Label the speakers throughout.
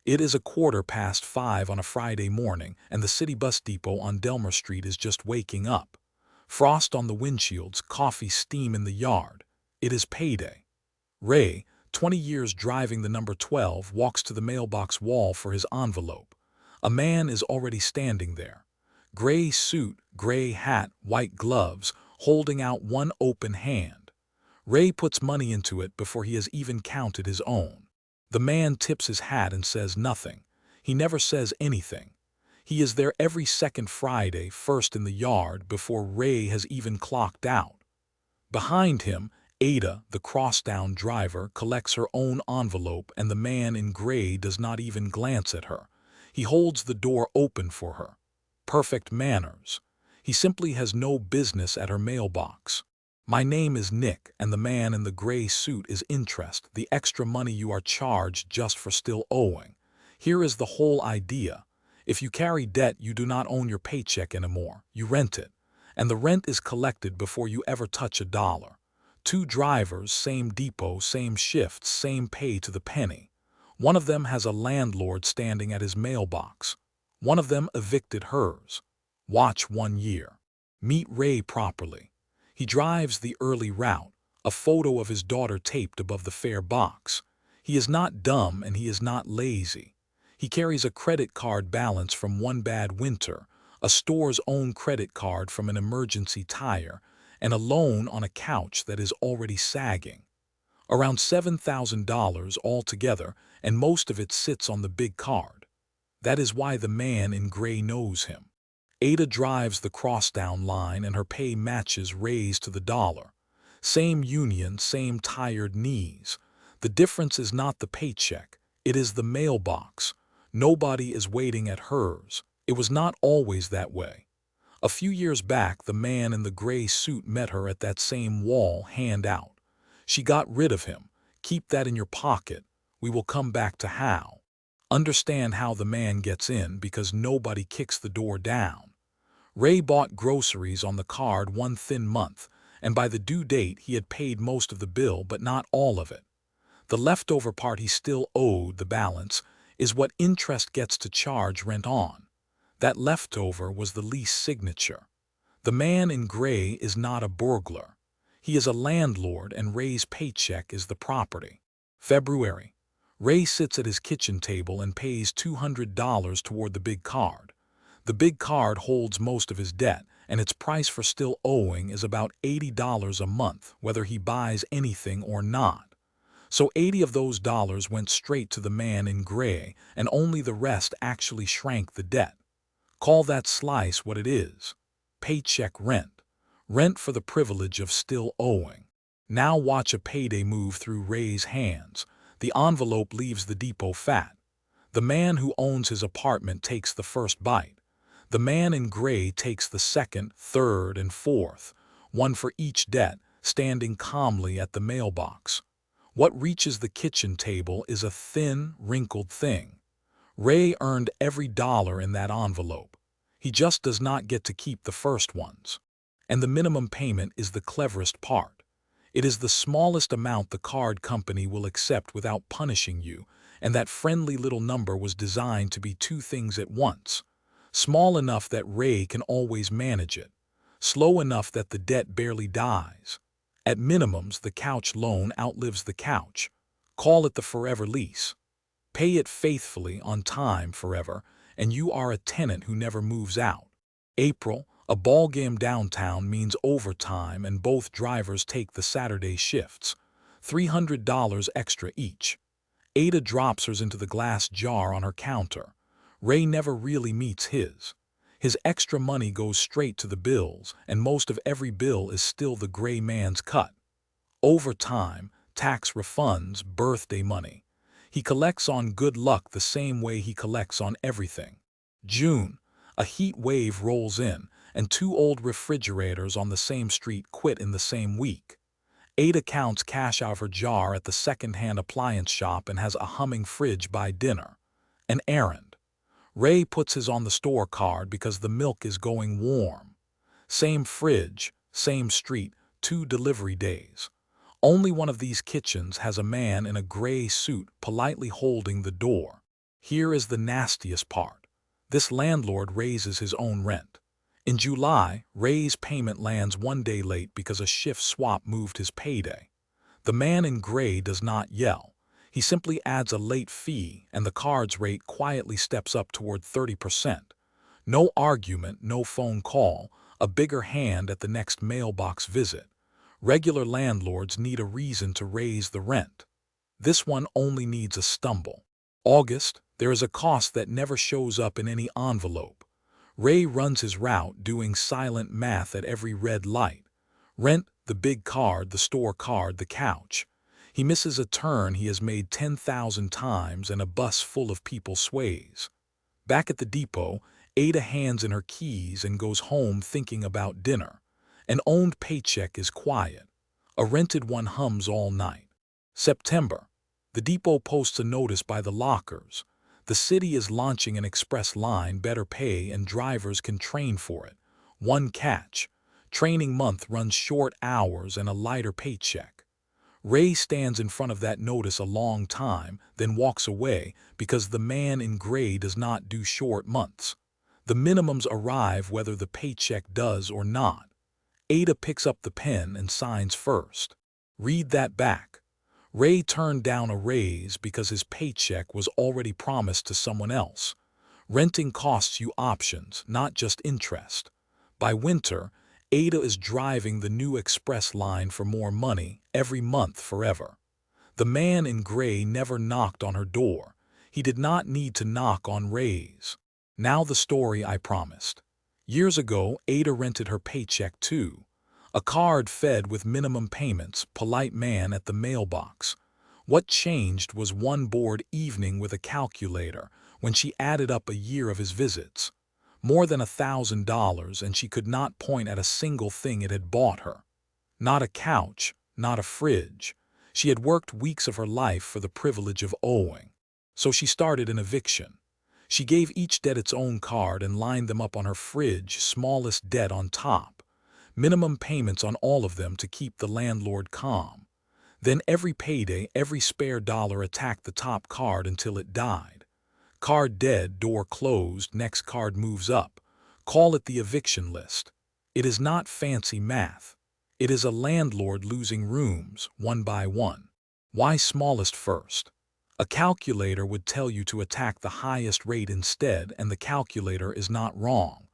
Speaker 1: It is 5:15 on a Friday morning, and the city bus depot on Delmer Street is just waking up. Frost on the windshields, coffee steam in the yard. It is payday. Ray, 20 years driving the number 12, walks to the mailbox wall for his envelope. A man is already standing there. Gray suit, gray hat, white gloves, holding out one open hand. Ray puts money into it before he has even counted his own. The man tips his hat and says nothing. He never says anything. He is there every second Friday, first in the yard, before Ray has even clocked out. Behind him, Ada, the crosstown driver, collects her own envelope, and the man in gray does not even glance at her. He holds the door open for her. Perfect manners. He simply has no business at her mailbox. My name is Nick, and the man in the gray suit is interest, the extra money you are charged just for still owing. Here is the whole idea. If you carry debt, you do not own your paycheck anymore. You rent it. And the rent is collected before you ever touch a dollar. Two drivers, same depot, same shifts, same pay to the penny. One of them has a landlord standing at his mailbox. One of them evicted hers. Watch 1 year. Meet Ray properly. He drives the early route, a photo of his daughter taped above the fare box. He is not dumb and he is not lazy. He carries a credit card balance from one bad winter, a store's own credit card from an emergency tire, and a loan on a couch that is already sagging. Around $7,000 altogether, and most of it sits on the big card. That is why the man in gray knows him. Ada drives the crosstown line and her pay matches Ray's to the dollar. Same union, same tired knees. The difference is not the paycheck, it is the mailbox. Nobody is waiting at hers. It was not always that way. A few years back, the man in the gray suit met her at that same wall, hand out. She got rid of him. Keep that in your pocket. We will come back to how. Understand how the man gets in, because nobody kicks the door down. Ray bought groceries on the card one thin month, and by the due date he had paid most of the bill, but not all of it. The leftover part he still owed, the balance, is what interest gets to charge rent on. That leftover was the lease signature. The man in gray is not a burglar. He is a landlord, and Ray's paycheck is the property. February. Ray sits at his kitchen table and pays $200 toward the big card. The big card holds most of his debt, and its price for still owing is about $80 a month, whether he buys anything or not. So 80 of those dollars went straight to the man in gray, and only the rest actually shrank the debt. Call that slice what it is. Paycheck rent. Rent for the privilege of still owing. Now watch a payday move through Ray's hands. The envelope leaves the depot fat. The man who owns his apartment takes the first bite. The man in gray takes the second, third, and fourth, one for each debt, standing calmly at the mailbox. What reaches the kitchen table is a thin, wrinkled thing. Ray earned every dollar in that envelope. He just does not get to keep the first ones. And the minimum payment is the cleverest part. It is the smallest amount the card company will accept without punishing you, and that friendly little number was designed to be two things at once. Small enough that Ray can always manage it. Slow enough that the debt barely dies. At minimums, the couch loan outlives the couch. Call it the forever lease. Pay it faithfully, on time, forever, and you are a tenant who never moves out. April, a ball game downtown means overtime, and both drivers take the Saturday shifts. $300 extra each. Ada drops hers into the glass jar on her counter. Ray never really meets his. His extra money goes straight to the bills, and most of every bill is still the gray man's cut. Overtime, tax refunds, birthday money. He collects on good luck the same way he collects on everything. June, a heat wave rolls in, and two old refrigerators on the same street quit in the same week. Ada counts cash out of her jar at the second-hand appliance shop and has a humming fridge by dinner. An errand. Ray puts his on the store card because the milk is going warm. Same fridge, same street, 2 delivery days. Only one of these kitchens has a man in a gray suit politely holding the door. Here is the nastiest part. This landlord raises his own rent. In July, Ray's payment lands one day late because a shift swap moved his payday. The man in gray does not yell. He simply adds a late fee, and the card's rate quietly steps up toward 30%. No argument, no phone call, a bigger hand at the next mailbox visit. Regular landlords need a reason to raise the rent. This one only needs a stumble. August, there is a cost that never shows up in any envelope. Ray runs his route doing silent math at every red light. Rent, the big card, the store card, the couch. He misses a turn he has made 10,000 times and a bus full of people sways. Back at the depot, Ada hands in her keys and goes home thinking about dinner. An owned paycheck is quiet. A rented one hums all night. September. The depot posts a notice by the lockers. The city is launching an express line, better pay, and drivers can train for it. One catch. Training month runs short hours and a lighter paycheck. Ray stands in front of that notice a long time, then walks away because the man in gray does not do short months. The minimums arrive whether the paycheck does or not. Ada picks up the pen and signs first. Read that back. Ray turned down a raise because his paycheck was already promised to someone else. Renting costs you options, not just interest. By winter, Ada is driving the new express line for more money every month forever. The man in gray never knocked on her door. He did not need to knock on Ray's. Now the story I promised. Years ago, Ada rented her paycheck too. A card fed with minimum payments, polite man at the mailbox. What changed was one bored evening with a calculator when she added up a year of his visits. More than $1,000, and she could not point at a single thing it had bought her. Not a couch, not a fridge. She had worked weeks of her life for the privilege of owing. So she started an eviction. She gave each debt its own card and lined them up on her fridge, smallest debt on top. Minimum payments on all of them to keep the landlord calm. Then every payday, every spare dollar attacked the top card until it died. Card dead, door closed, next card moves up. Call it the eviction list. It is not fancy math. It is a landlord losing rooms, one by one. Why smallest first? A calculator would tell you to attack the highest rate instead, and the calculator is not wrong.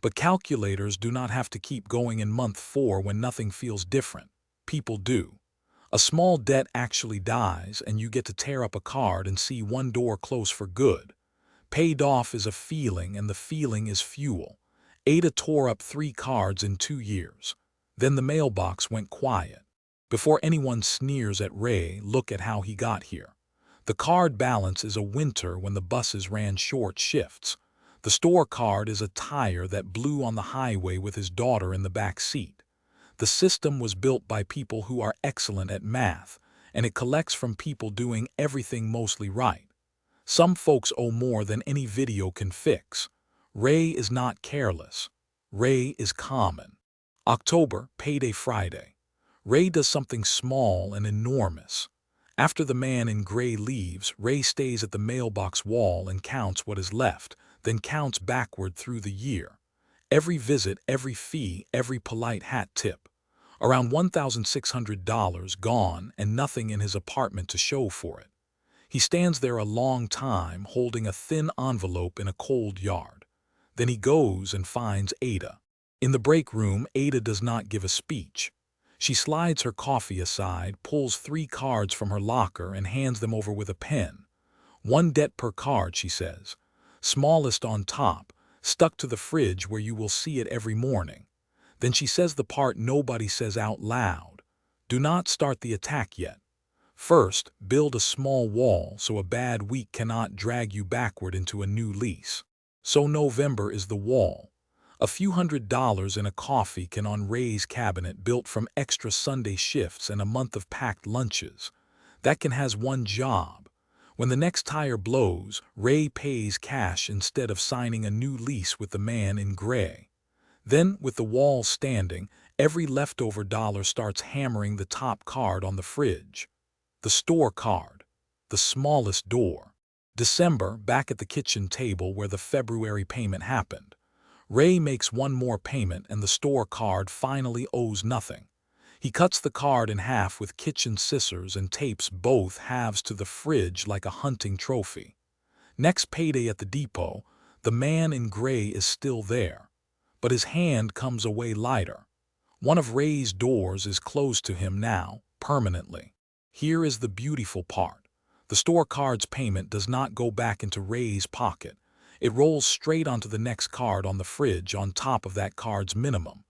Speaker 1: But calculators do not have to keep going in month 4 when nothing feels different. People do. A small debt actually dies, and you get to tear up a card and see one door close for good. Paid off is a feeling, and the feeling is fuel. Ada tore up 3 cards in 2 years. Then the mailbox went quiet. Before anyone sneers at Ray, look at how he got here. The card balance is a winter when the buses ran short shifts. The store card is a tire that blew on the highway with his daughter in the back seat. The system was built by people who are excellent at math, and it collects from people doing everything mostly right. Some folks owe more than any video can fix. Ray is not careless. Ray is common. October, payday Friday. Ray does something small and enormous. After the man in gray leaves, Ray stays at the mailbox wall and counts what is left, then counts backward through the year. Every visit, every fee, every polite hat tip. Around $1,600 gone and nothing in his apartment to show for it. He stands there a long time holding a thin envelope in a cold yard. Then he goes and finds Ada. In the break room, Ada does not give a speech. She slides her coffee aside, pulls 3 cards from her locker and hands them over with a pen. 1 debt per card, she says. Smallest on top, stuck to the fridge where you will see it every morning. Then she says the part nobody says out loud. Do not start the attack yet. First, build a small wall so a bad week cannot drag you backward into a new lease. So November is the wall. A few $100s in a coffee can on Ray's cabinet built from extra Sunday shifts and a month of packed lunches. That can has one job. When the next tire blows, Ray pays cash instead of signing a new lease with the man in gray. Then, with the wall standing, every leftover dollar starts hammering the top card on the fridge. The store card. The smallest door. December, back at the kitchen table where the February payment happened. Ray makes one more payment and the store card finally owes nothing. He cuts the card in half with kitchen scissors and tapes both halves to the fridge like a hunting trophy. Next payday at the depot, the man in gray is still there, but his hand comes away lighter. One of Ray's doors is closed to him now, permanently. Here is the beautiful part. The store card's payment does not go back into Ray's pocket. It rolls straight onto the next card on the fridge on top of that card's minimum.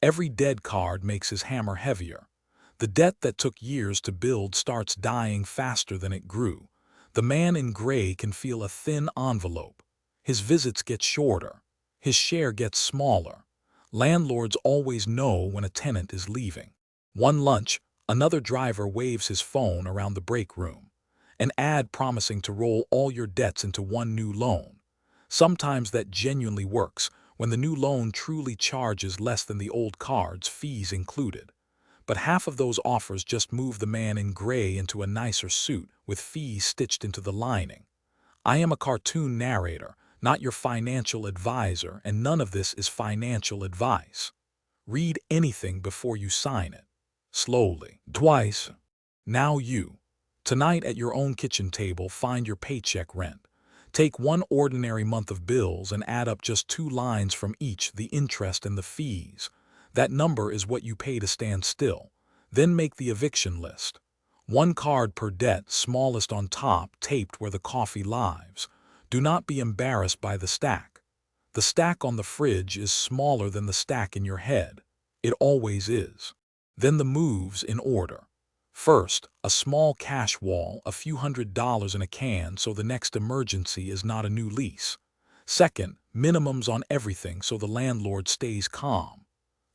Speaker 1: Every dead card makes his hammer heavier. The debt that took years to build starts dying faster than it grew. The man in gray can feel a thin envelope. His visits get shorter. His share gets smaller. Landlords always know when a tenant is leaving. One lunch, another driver waves his phone around the break room. An ad promising to roll all your debts into one new loan. Sometimes that genuinely works, when the new loan truly charges less than the old cards, fees included. But half of those offers just move the man in gray into a nicer suit with fees stitched into the lining. I am a cartoon narrator, not your financial advisor, and none of this is financial advice. Read anything before you sign it. Slowly. Twice. Now you. Tonight at your own kitchen table, find your paycheck rent. Take one ordinary month of bills and add up just 2 lines from each, the interest and the fees. That number is what you pay to stand still. Then make the eviction list. 1 card per debt, smallest on top, taped where the coffee lives. Do not be embarrassed by the stack. The stack on the fridge is smaller than the stack in your head. It always is. Then the moves in order. First, a small cash wall, a few $100s in a can so the next emergency is not a new lease. Second, minimums on everything so the landlord stays calm.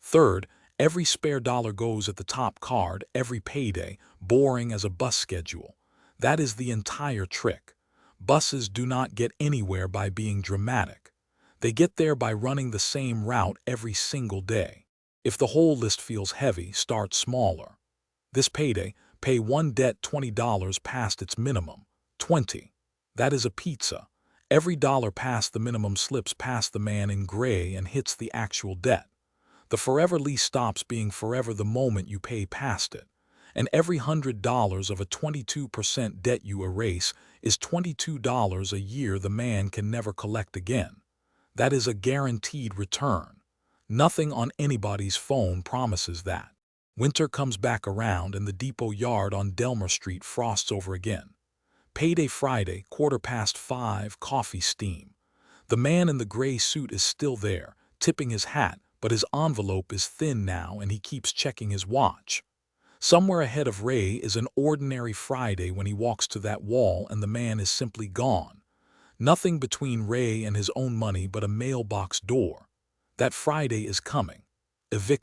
Speaker 1: Third, every spare dollar goes at the top card every payday, boring as a bus schedule. That is the entire trick. Buses do not get anywhere by being dramatic. They get there by running the same route every single day. If the whole list feels heavy, start smaller. This payday, pay one debt $20 past its minimum. 20. That is a pizza. Every dollar past the minimum slips past the man in gray and hits the actual debt. The forever lease stops being forever the moment you pay past it. And every $100 of a 22% debt you erase is $22 a year the man can never collect again. That is a guaranteed return. Nothing on anybody's phone promises that. Winter comes back around and the depot yard on Delmer Street frosts over again. Payday Friday, 5:15, coffee steam. The man in the gray suit is still there, tipping his hat, but his envelope is thin now and he keeps checking his watch. Somewhere ahead of Ray is an ordinary Friday when he walks to that wall and the man is simply gone. Nothing between Ray and his own money but a mailbox door. That Friday is coming. Eviction.